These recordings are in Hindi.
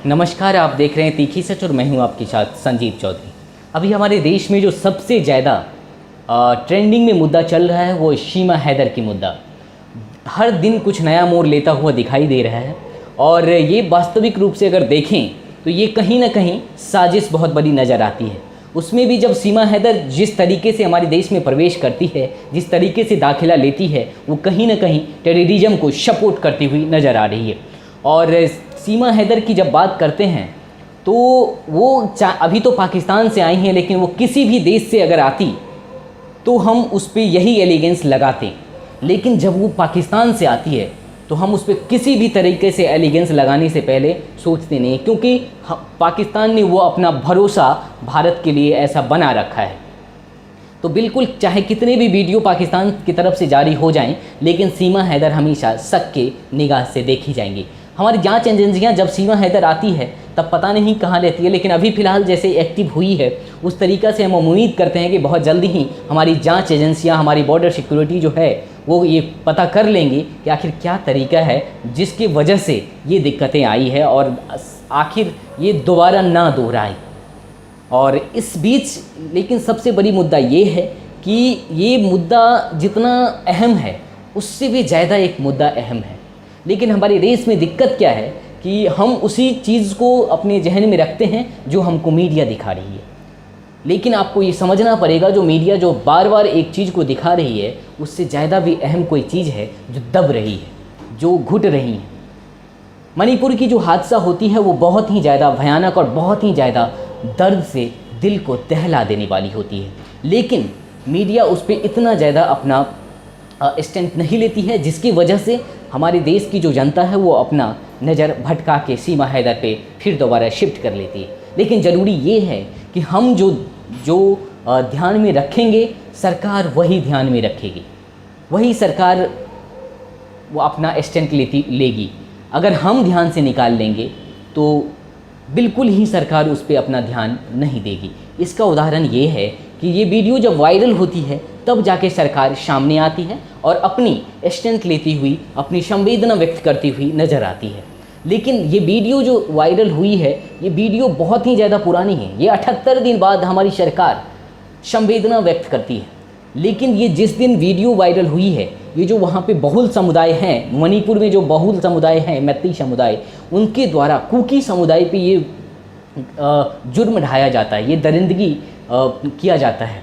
नमस्कार, आप देख रहे हैं तीखी सच और मैं हूं आपके साथ संजीव चौधरी। अभी हमारे देश में जो सबसे ज़्यादा ट्रेंडिंग में मुद्दा चल रहा है वो शीमा हैदर की मुद्दा हर दिन कुछ नया मोड़ लेता हुआ दिखाई दे रहा है। और ये वास्तविक रूप से अगर देखें तो ये कहीं ना कहीं साजिश बहुत बड़ी नज़र आती है। उसमें भी जब शीमा हैदर जिस तरीके से हमारे देश में प्रवेश करती है, जिस तरीके से दाखिला लेती है, वो कहीं ना कहीं टेररिज्म को सपोर्ट करती हुई नज़र आ रही है। और शीमा हैदर की जब बात करते हैं तो वो अभी तो पाकिस्तान से आई हैं, लेकिन वो किसी भी देश से अगर आती तो हम उस पर यही एलिगेंस लगाते। लेकिन जब वो पाकिस्तान से आती है तो हम उस पर किसी भी तरीके से एलिगेंस लगाने से पहले सोचते नहीं, क्योंकि पाकिस्तान ने वो अपना भरोसा भारत के लिए ऐसा बना रखा है। तो बिल्कुल चाहे कितने भी वीडियो पाकिस्तान की तरफ से जारी हो जाएं, लेकिन शीमा हैदर हमेशा शक के निगाह से देखी जाएंगी। हमारी जांच एजेंसियां जब शीमा हैदर आती है तब पता नहीं कहाँ रहती है, लेकिन अभी फ़िलहाल जैसे एक्टिव हुई है उस तरीक़ा से हम उम्मीद करते हैं कि बहुत जल्दी ही हमारी जांच एजेंसियां, हमारी बॉर्डर सिक्योरिटी जो है वो ये पता कर लेंगी कि आखिर क्या तरीका है जिसकी वजह से ये दिक्कतें आई है और आखिर ये दोबारा ना दोहराए। और इस बीच लेकिन सबसे बड़ी मुद्दा ये है कि ये मुद्दा जितना अहम है उससे भी ज़्यादा एक मुद्दा अहम है। लेकिन हमारे देश में दिक्कत क्या है कि हम उसी चीज़ को अपने जहन में रखते हैं जो हमको मीडिया दिखा रही है। लेकिन आपको ये समझना पड़ेगा, जो मीडिया जो बार बार एक चीज़ को दिखा रही है उससे ज़्यादा भी अहम कोई चीज़ है जो दब रही है, जो घुट रही है। मणिपुर की जो हादसा होती है वो बहुत ही ज़्यादा भयानक और बहुत ही ज़्यादा दर्द से दिल को दहला देने वाली होती है, लेकिन मीडिया उस पर इतना ज़्यादा अपना स्टैंड नहीं लेती है, जिसकी वजह से हमारे देश की जो जनता है वो अपना नज़र भटका के शीमा हैदर पे फिर दोबारा शिफ्ट कर लेती है। लेकिन ज़रूरी ये है कि हम जो ध्यान में रखेंगे सरकार वही ध्यान में रखेगी, वही सरकार वो अपना स्टैंड लेगी। अगर हम ध्यान से निकाल लेंगे तो बिल्कुल ही सरकार उस पर अपना ध्यान नहीं देगी। इसका उदाहरण ये है कि ये वीडियो जब वायरल होती है तब जाके सरकार सामने आती है और अपनी स्टैंड लेती हुई, अपनी संवेदना व्यक्त करती हुई नज़र आती है। लेकिन ये वीडियो जो वायरल हुई है ये वीडियो बहुत ही ज़्यादा पुरानी है। ये 78 दिन बाद हमारी सरकार संवेदना व्यक्त करती है। लेकिन ये जिस दिन वीडियो वायरल हुई है, ये जो वहाँ पे बहुल समुदाय हैं, मणिपुर में जो बहुल समुदाय हैं, मैती समुदाय, उनके द्वारा कुकी समुदाय पे ये जुर्म ढाया जाता है, ये दरिंदगी किया जाता है।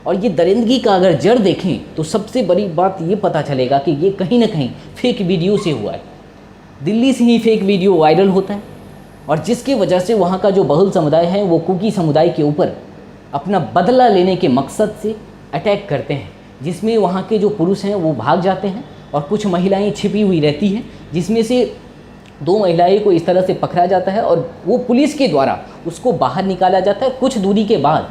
और ये दरिंदगी का अगर जड़ देखें तो सबसे बड़ी बात ये पता चलेगा कि ये कहीं ना कहीं फेक वीडियो से हुआ है। दिल्ली से ही फेक वीडियो वायरल होता है और जिसकी वजह से वहाँ का जो बहुल समुदाय है वो कुकी समुदाय के ऊपर अपना बदला लेने के मकसद से अटैक करते हैं, जिसमें वहाँ के जो पुरुष हैं वो भाग जाते हैं और कुछ महिलाएं छिपी हुई रहती हैं, जिसमें से 2 महिलाएं को इस तरह से पकड़ा जाता है और वो पुलिस के द्वारा उसको बाहर निकाला जाता है। कुछ दूरी के बाद,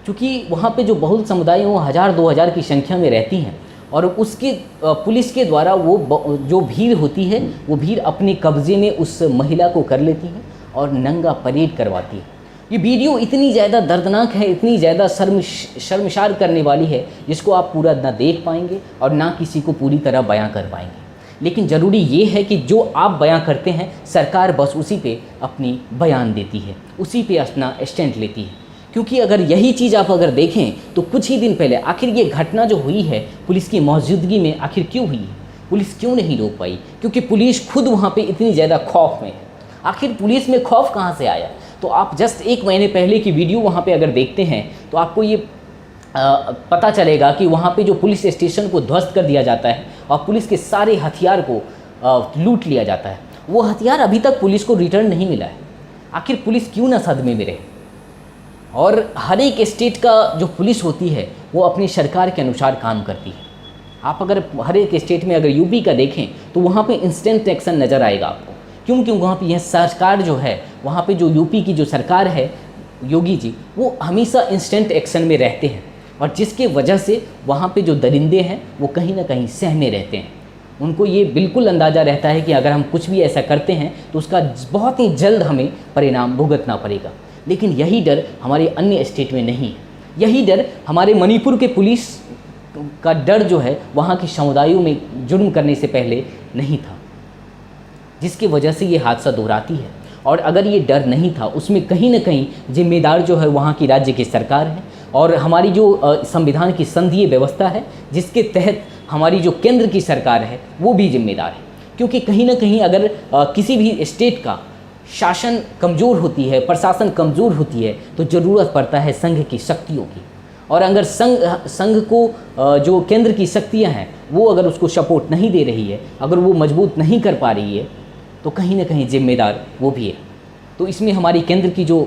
चूँकि वहाँ पे जो बहुल समुदाय हैं वो 1000-2000 की संख्या में रहती हैं और उसके पुलिस के द्वारा वो जो भीड़ होती है वो भीड़ अपने कब्ज़े में उस महिला को कर लेती है और नंगा परेड करवाती है। ये वीडियो इतनी ज़्यादा दर्दनाक है, इतनी ज़्यादा शर्मसार करने वाली है, जिसको आप पूरा ना देख पाएंगे और ना किसी को पूरी तरह बयां कर पाएंगे। लेकिन ज़रूरी ये है कि जो आप बयां करते हैं सरकार बस उसी पे अपनी बयान देती है, उसी पे अपना स्टैंड लेती है। क्योंकि अगर यही चीज़ आप अगर देखें तो कुछ ही दिन पहले आखिर ये घटना जो हुई है पुलिस की मौजूदगी में आखिर क्यों हुई है, पुलिस क्यों नहीं रोक पाई? क्योंकि पुलिस खुद वहाँ पे इतनी ज़्यादा खौफ में है। आखिर पुलिस में खौफ कहाँ से आया? तो आप जस्ट 1 महीने पहले की वीडियो वहाँ पे अगर देखते हैं तो आपको ये पता चलेगा कि वहाँ पे जो पुलिस स्टेशन को ध्वस्त कर दिया जाता है और पुलिस के सारे हथियार को लूट लिया जाता है। वो हथियार अभी तक पुलिस को रिटर्न नहीं मिला है। आखिर पुलिस क्यों ना सदमे में रहे? और हर एक स्टेट का जो पुलिस होती है वो अपनी सरकार के अनुसार काम करती है। आप अगर हर एक स्टेट में अगर यूपी का देखें तो वहाँ पे इंस्टेंट एक्शन नज़र आएगा आपको। क्यों वहाँ पे यह सरकार जो है, वहाँ पे जो यूपी की जो सरकार है योगी जी, वो हमेशा इंस्टेंट एक्शन में रहते हैं और जिसके वजह से वहाँ पे जो दरिंदे हैं वो कहीं ना कहीं सहमे रहते हैं। उनको ये बिल्कुल अंदाज़ा रहता है कि अगर हम कुछ भी ऐसा करते हैं तो उसका बहुत ही जल्द हमें परिणाम भुगतना पड़ेगा। लेकिन यही डर हमारे अन्य स्टेट में नहीं है। यही डर हमारे मणिपुर के पुलिस का डर जो है वहाँ के समुदायों में जुर्म करने से पहले नहीं था, जिसकी वजह से ये हादसा दोहराती है। और अगर ये डर नहीं था, उसमें कहीं ना कहीं जिम्मेदार जो है वहाँ की राज्य की सरकार है और हमारी जो संविधान की संघीय व्यवस्था है, जिसके तहत हमारी जो केंद्र की सरकार है वो भी जिम्मेदार है। क्योंकि कहीं ना कहीं अगर किसी भी स्टेट का शासन कमज़ोर होती है, प्रशासन कमज़ोर होती है, तो ज़रूरत पड़ता है संघ की शक्तियों की। और अगर संघ को जो केंद्र की शक्तियां हैं वो अगर उसको सपोर्ट नहीं दे रही है, अगर वो मजबूत नहीं कर पा रही है, तो कहीं ना कहीं जिम्मेदार वो भी है। तो इसमें हमारी केंद्र की जो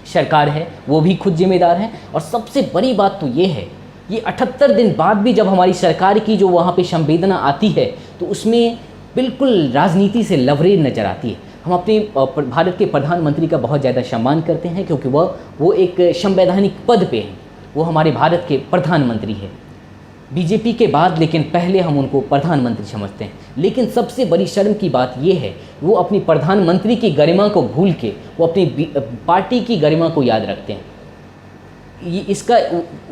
सरकार है वो भी खुद जिम्मेदार है। और सबसे बड़ी बात तो ये है, ये 78 दिन बाद भी जब हमारी सरकार की जो वहाँ पे संवेदना आती है तो उसमें बिल्कुल राजनीति से लवरेज नज़र आती है। हम अपने भारत के प्रधानमंत्री का बहुत ज़्यादा सम्मान करते हैं क्योंकि वो एक संवैधानिक पद पे हैं, वो हमारे भारत के प्रधानमंत्री हैं बीजेपी के बाद, लेकिन पहले हम उनको प्रधानमंत्री समझते हैं। लेकिन सबसे बड़ी शर्म की बात ये है, वो अपनी प्रधानमंत्री की गरिमा को भूल के वो अपनी पार्टी की गरिमा को याद रखते हैं। इसका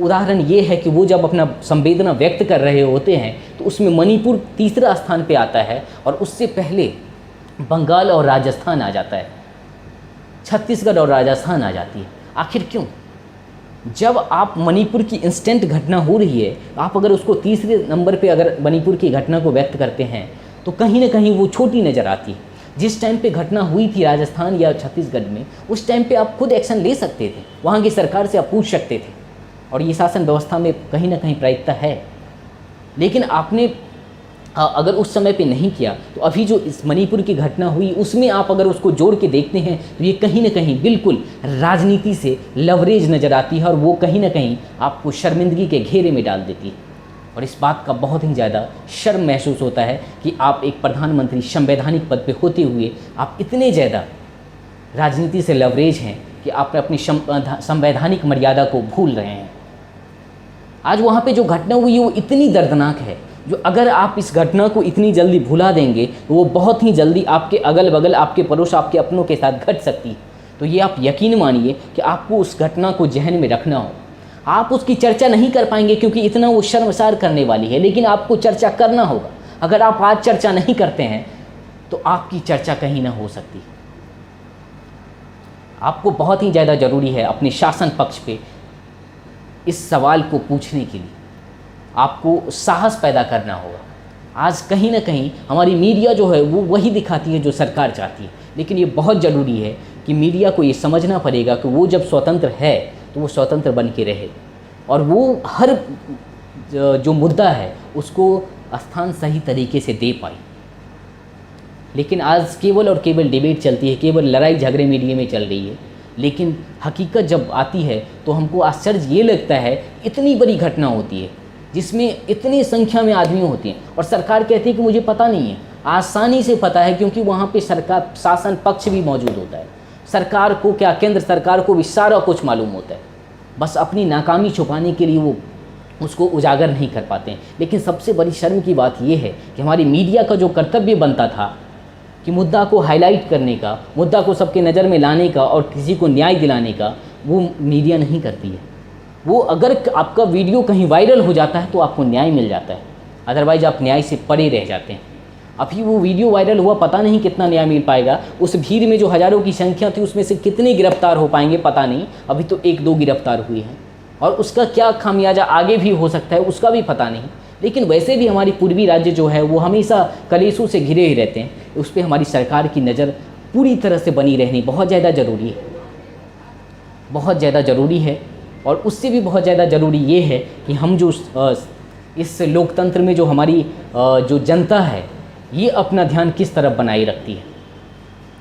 उदाहरण ये है कि वो जब अपना संवेदना व्यक्त कर रहे होते हैं तो उसमें मणिपुर तीसरा स्थान पे आता है और उससे पहले बंगाल और राजस्थान आ जाता है, छत्तीसगढ़ और राजस्थान आ जाती है। आखिर क्यों? जब आप मणिपुर की इंस्टेंट घटना हो रही है, आप अगर उसको तीसरे नंबर पे अगर मणिपुर की घटना को व्यक्त करते हैं तो कहीं ना कहीं वो छोटी नज़र आती है। जिस टाइम पे घटना हुई थी राजस्थान या छत्तीसगढ़ में, उस टाइम पे आप खुद एक्शन ले सकते थे, वहाँ की सरकार से आप पूछ सकते थे और ये शासन व्यवस्था में कहीं ना कहीं प्रायिकता है। लेकिन आपने अगर उस समय पे नहीं किया तो अभी जो इस मणिपुर की घटना हुई उसमें आप अगर उसको जोड़ के देखते हैं तो ये कहीं ना कहीं बिल्कुल राजनीति से लवरेज नज़र आती है और वो कहीं ना कहीं आपको शर्मिंदगी के घेरे में डाल देती है। और इस बात का बहुत ही ज़्यादा शर्म महसूस होता है कि आप एक प्रधानमंत्री संवैधानिक पद पे होते हुए आप इतने ज़्यादा राजनीति से लवरेज हैं कि आप अपनी संवैधानिक मर्यादा को भूल रहे हैं। आज वहाँ पे जो घटना हुई है वो इतनी दर्दनाक है, जो अगर आप इस घटना को इतनी जल्दी भुला देंगे तो वो बहुत ही जल्दी आपके अगल बगल, आपके पड़ोस, आपके अपनों के साथ घट सकती है। तो ये आप यकीन मानिए कि आपको उस घटना को जहन में रखना हो। आप उसकी चर्चा नहीं कर पाएंगे क्योंकि इतना वो शर्मसार करने वाली है, लेकिन आपको चर्चा करना होगा। अगर आप आज चर्चा नहीं करते हैं तो आपकी चर्चा कहीं ना हो सकती। आपको बहुत ही ज़्यादा ज़रूरी है अपने शासन पक्ष पे इस सवाल को पूछने के लिए, आपको साहस पैदा करना होगा। आज कहीं ना कहीं हमारी मीडिया जो है वो वही दिखाती है जो सरकार चाहती है, लेकिन ये बहुत ज़रूरी है कि मीडिया को ये समझना पड़ेगा कि वो जब स्वतंत्र है तो वो स्वतंत्र बन के रहे और वो हर जो मुद्दा है उसको स्थान सही तरीके से दे पाए। लेकिन आज केवल और केवल डिबेट चलती है, केवल लड़ाई झगड़े मीडिया में चल रही है, लेकिन हकीकत जब आती है तो हमको आश्चर्य ये लगता है, इतनी बड़ी घटना होती है जिसमें इतनी संख्या में आदमी होते हैं और सरकार कहती है कि मुझे पता नहीं है। आसानी से पता है क्योंकि वहाँ पे सरकार शासन पक्ष भी मौजूद होता है। सरकार को क्या, केंद्र सरकार को भी सारा कुछ मालूम होता है, बस अपनी नाकामी छुपाने के लिए वो उसको उजागर नहीं कर पाते हैं। लेकिन सबसे बड़ी शर्म की बात यह है कि हमारी मीडिया का जो कर्तव्य बनता था कि मुद्दा को हाईलाइट करने का, मुद्दा को सबके नज़र में लाने का और किसी को न्याय दिलाने का, वो मीडिया नहीं करती है। वो अगर आपका वीडियो कहीं वायरल हो जाता है तो आपको न्याय मिल जाता है, अदरवाइज आप न्याय से परे रह जाते हैं। अभी वो वीडियो वायरल हुआ, पता नहीं कितना न्याय मिल पाएगा। उस भीड़ में जो हज़ारों की संख्या थी उसमें से कितने गिरफ्तार हो पाएंगे पता नहीं। अभी तो 1-2 गिरफ्तार हुई हैं और उसका क्या खामियाजा आगे भी हो सकता है उसका भी पता नहीं। लेकिन वैसे भी हमारी पूर्वी राज्य जो है वो हमेशा कलेशों से घिरे ही रहते हैं, उस पर हमारी सरकार की नज़र पूरी तरह से बनी रहनी बहुत ज़्यादा ज़रूरी है, बहुत ज़्यादा ज़रूरी है। और उससे भी बहुत ज़्यादा ज़रूरी ये है कि हम जो इस लोकतंत्र में जो हमारी जो जनता है ये अपना ध्यान किस तरफ बनाए रखती है।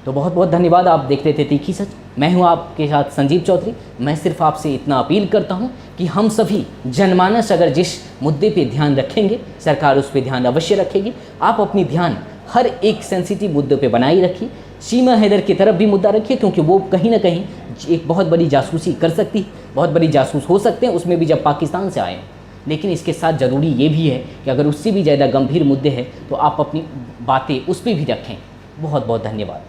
तो बहुत बहुत धन्यवाद। आप देख रहे थे तीखी सच, मैं हूँ आपके साथ संजीव चौधरी। मैं सिर्फ आपसे इतना अपील करता हूँ कि हम सभी जनमानस अगर जिस मुद्दे पे ध्यान रखेंगे, सरकार उस पे ध्यान अवश्य रखेगी। आप अपनी ध्यान हर एक सेंसिटिव मुद्दे पे बनाए रखिए। सीमा हैदर की तरफ भी मुद्दा रखिए क्योंकि वो कहीं ना कहीं एक बहुत बड़ी जासूसी कर सकती है, बहुत बड़ी जासूस हो सकते हैं, उसमें भी जब पाकिस्तान से आए। लेकिन इसके साथ ज़रूरी ये भी है कि अगर उससे भी ज़्यादा गंभीर मुद्दे हैं तो आप अपनी बातें उस पर भी रखें। बहुत बहुत धन्यवाद।